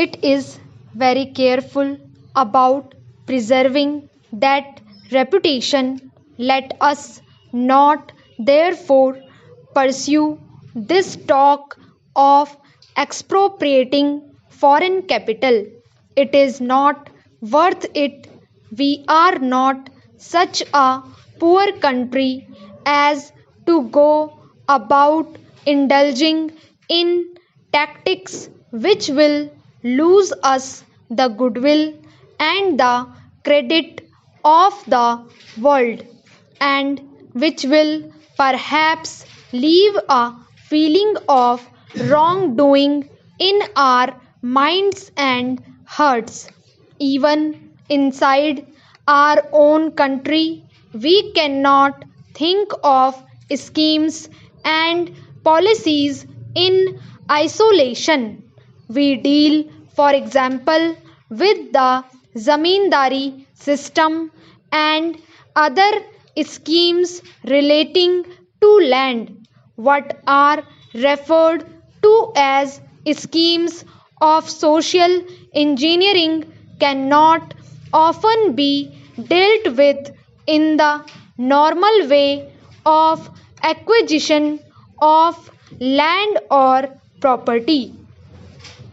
It is very careful about preserving that reputation. Let us not therefore pursue this talk of expropriating foreign capital. It is not worth it. We are not such a poor country as to go about indulging in tactics which will lose us the goodwill and the credit of the world, and which will perhaps leave a feeling of wrongdoing in our minds and hearts. Even inside our own country, we cannot think of schemes and policies in isolation. We deal, for example, with the zamindari system and other schemes relating to land, what are referred to as schemes of social engineering, cannot often be dealt with in the normal way of acquisition of land or property.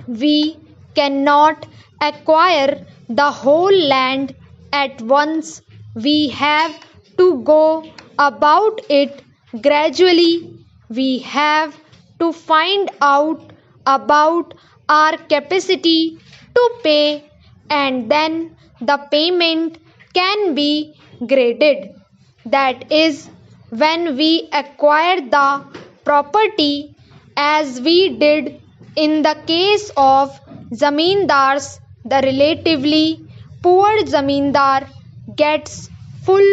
We cannot acquire the whole land at once. We have to go about it gradually. We have to find out about our capacity to pay, and then the payment can be graded. That is, when we acquire the property, as we did in the case of zamindars, the relatively poor zamindar gets full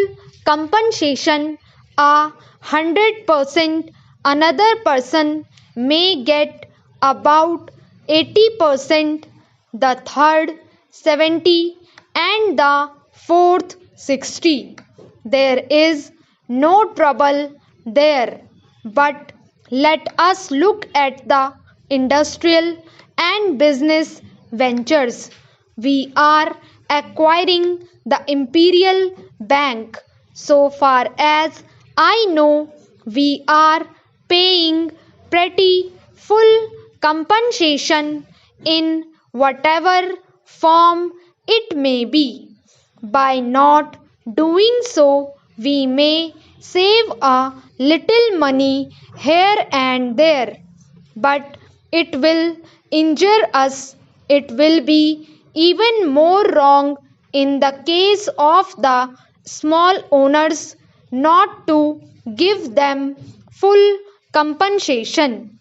compensation 100%. Another person may get about 80%, the third 70, and the fourth 60. There is no trouble there. But let us look at the industrial and business ventures. We are acquiring the Imperial Bank. So far as I know, we are paying pretty full compensation in whatever form it may be. By not doing so, we may save a little money here and there, but it will injure us. It will be even more wrong in the case of the small owners not to give them full compensation.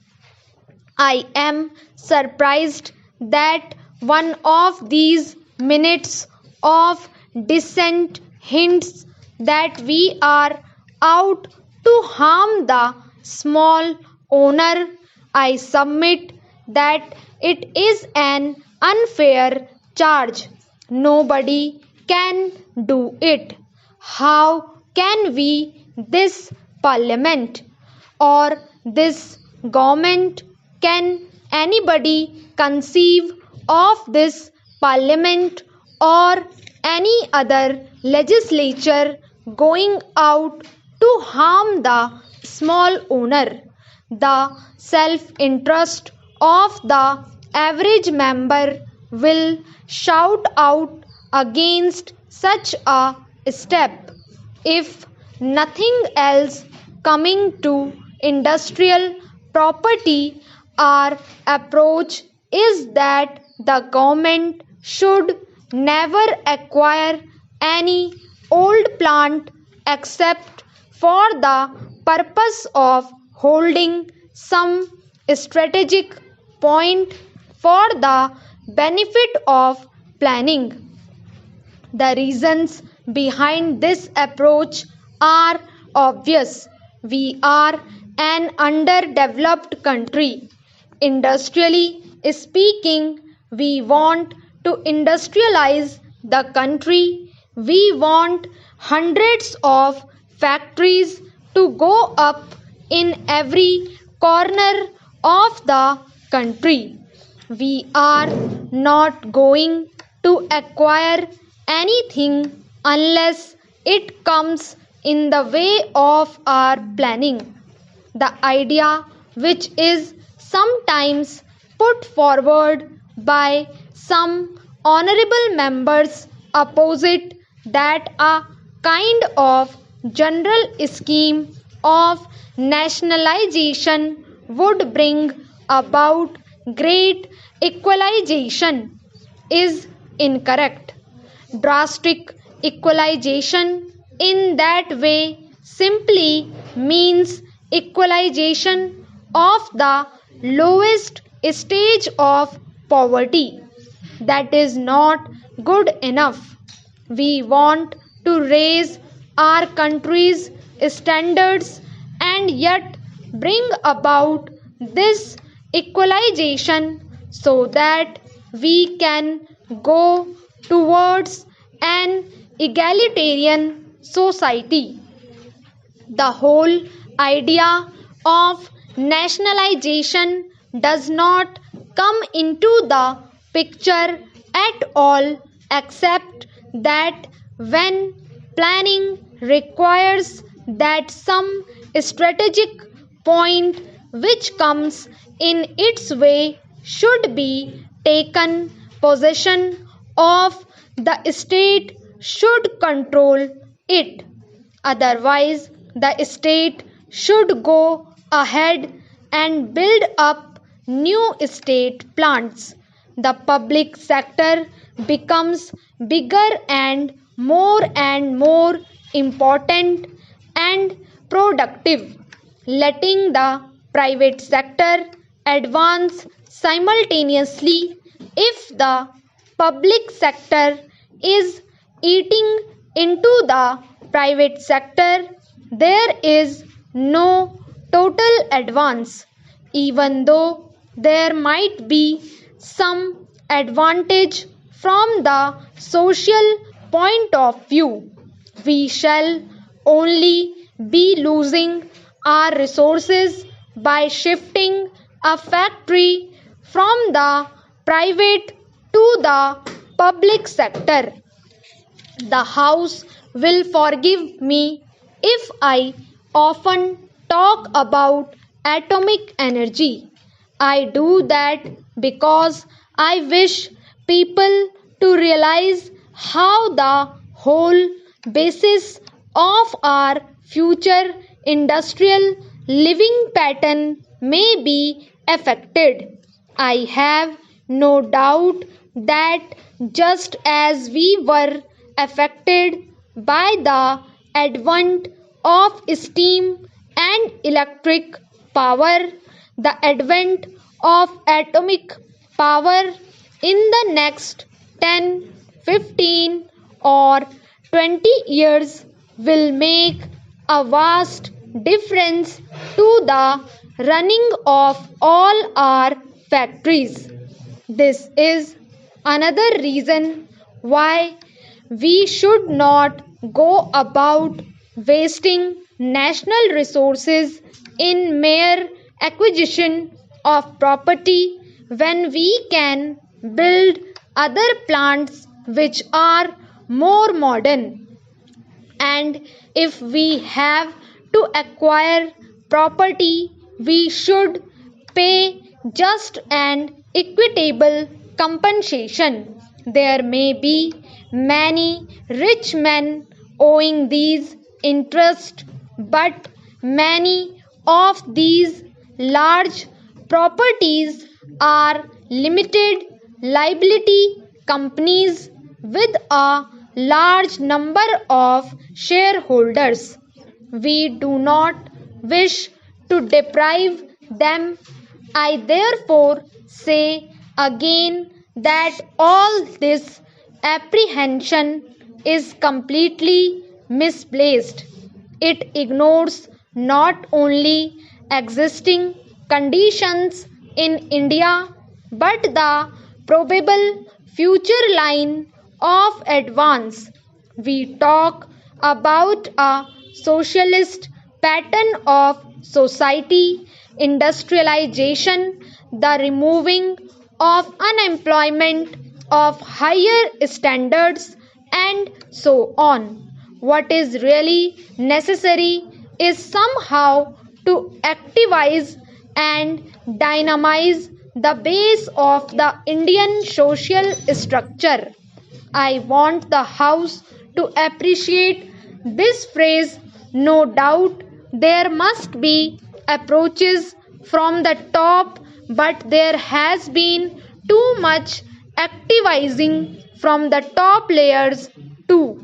I am surprised that one of these minutes of dissent hints that we are out to harm the small owner. I submit that it is an unfair charge. Nobody can do it. How can we, this parliament or this government, can anybody conceive of this parliament or any other legislature going out to harm the small owner? The self interest of the average member will shout out against such a step. If nothing else, coming to industrial property, our approach is that the government should never acquire any old plant except for the purpose of holding some strategic point for the benefit of planning. The reasons behind this approach are obvious. We are an underdeveloped country. Industrially speaking, we want to industrialize the country. We want hundreds of factories to go up in every corner of the country. We are not going to acquire anything unless it comes in the way of our planning. The idea, which is sometimes put forward by some honorable members, opposite that a kind of general scheme of nationalization would bring about great equalization, is incorrect. Drastic equalization in that way simply means equalization of the lowest stage of poverty. That is not good enough. We want to raise our country's standards and yet bring about this equalization so that we can go towards an egalitarian society. The whole idea of nationalization does not come into the picture at all, except that when planning requires that some strategic point which comes in its way should be taken possession of, the state should control it. Otherwise, the state should go ahead and build up new state plants. The public sector becomes bigger and more important and productive, letting the private sector advance simultaneously. If the public sector is eating into the private sector, there is no total advance, even though there might be some advantage from the social point of view. We shall only be losing our resources by shifting a factory from the private to the public sector. The House will forgive me if I often talk about atomic energy. I do that because I wish people to realize how the whole basis of our future industrial living pattern may be affected. I have no doubt that just as we were affected by the advent of steam and electric power, the advent of atomic power in the next 10, 15, or 20 years will make a vast difference to the running of all our factories. This is another reason why we should not go about wasting national resources in mere acquisition of property when we can build other plants which are more modern. And if we have to acquire property, we should pay just and equitable compensation. There may be many rich men owing these interests, but many of these large properties are limited liability companies with a large number of shareholders. We do not wish to deprive them. I therefore say again that all this apprehension is completely misplaced. It ignores not only existing conditions in India but the probable future line of advance. We talk about a socialist pattern of society, industrialization, the removing of unemployment, of higher standards, and so on. What is really necessary is somehow to activize and dynamize the base of the Indian social structure. I want the House to appreciate this phrase. No doubt there must be approaches from the top, but there has been too much activizing from the top layers too.